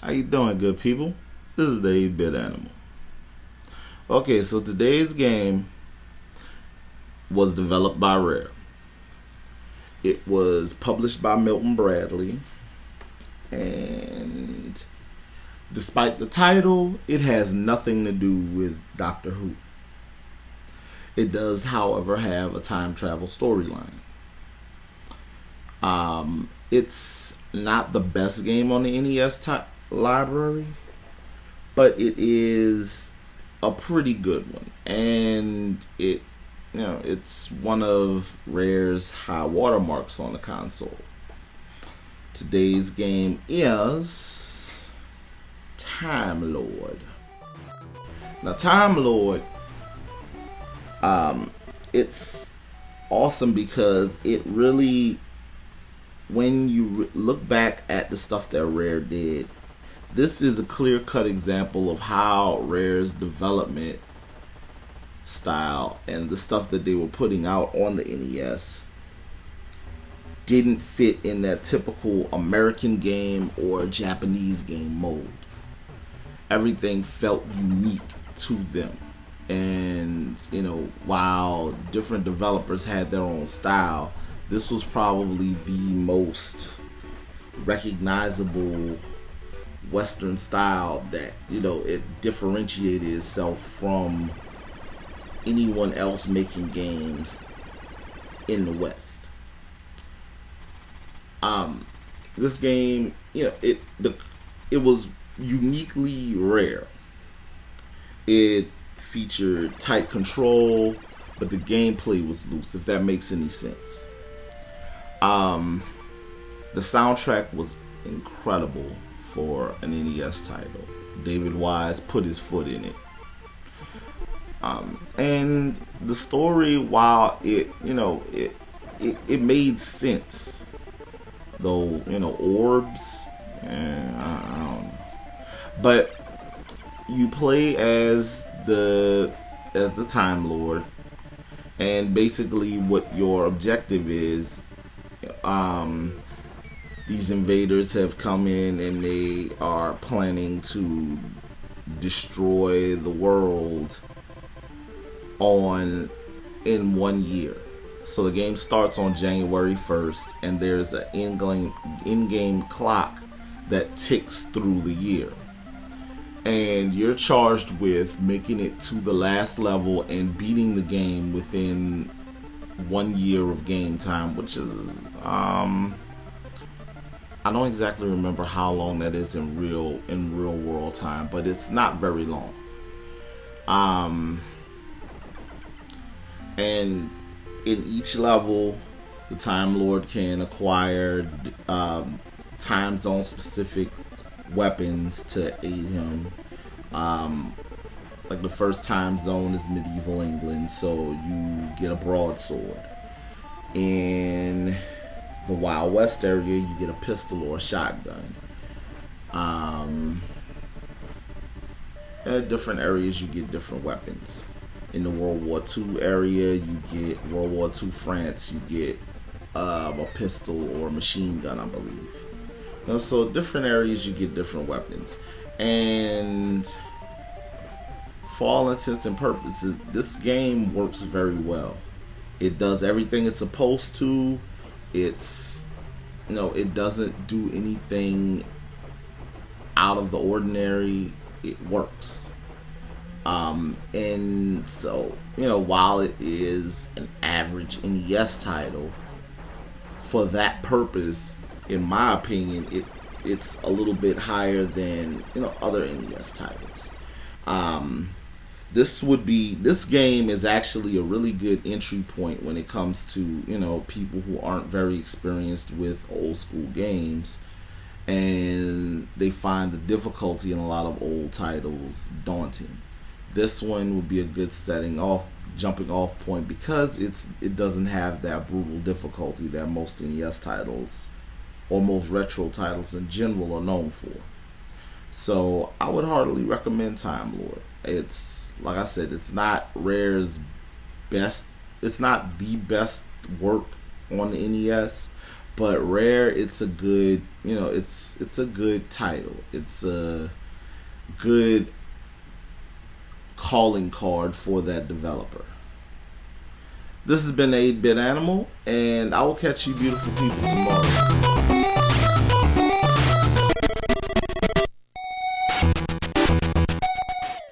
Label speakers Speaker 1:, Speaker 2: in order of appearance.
Speaker 1: How you doing, good people? This is the 8-Bit Animal. Okay, so today's game was developed by Rare. It was published by Milton Bradley, and despite the title, it has nothing to do with Doctor Who. It does, however, have a time travel storyline. It's not the best game on the NES library, but it is a pretty good one, and it's one of Rare's high watermarks on the console. Today's game is Time Lord. Now, Time Lord, it's awesome because it really, when you look back at the stuff that Rare did, this is a clear-cut example of how Rare's development style and the stuff that they were putting out on the NES didn't fit in that typical American game or Japanese game mold. Everything felt unique to them. And, while different developers had their own style, this was probably the most recognizable Western style that, it differentiated itself from anyone else making games in the West. This game, it was uniquely Rare. It featured tight control, but the gameplay was loose, if that makes any sense. The soundtrack was incredible for an NES title. David Wise put his foot in it. And the story, while it made sense, though, orbs, I don't know. But you play as the Time Lord, and basically what your objective is, these invaders have come in and they are planning to destroy the world in 1 year. So the game starts on January 1st, and there's an in-game clock that ticks through the year. And you're charged with making it to the last level and beating the game within 1 year of game time, which is, I don't exactly remember how long that is in real world time, but it's not very long. And in each level, the Time Lord can acquire time zone specific weapons to aid him. Like the first time zone is medieval England, so you get a broadsword. In the Wild West area, you get a pistol or a shotgun. At different areas, you get different weapons. In the World War II area, you get World War II France, you get a pistol or a machine gun, I believe. So different areas, you get different weapons. And for all intents and purposes, this game works very well. It does everything it's supposed to. It doesn't do anything out of the ordinary. It works. And so, while it is an average NES title, for that purpose, in my opinion, it's a little bit higher than, other NES titles. This game is actually a really good entry point when it comes to, people who aren't very experienced with old school games, and they find the difficulty in a lot of old titles daunting. This one would be a good jumping off point, because it doesn't have that brutal difficulty that most NES titles or most retro titles in general are known for. So I would heartily recommend Time Lord. It's, like I said, it's not Rare's best. It's not the best work on the NES, But Rare, it's a good, it's a good title. It's a good calling card for that developer. This has been 8-Bit Animal, and I will catch you beautiful people tomorrow.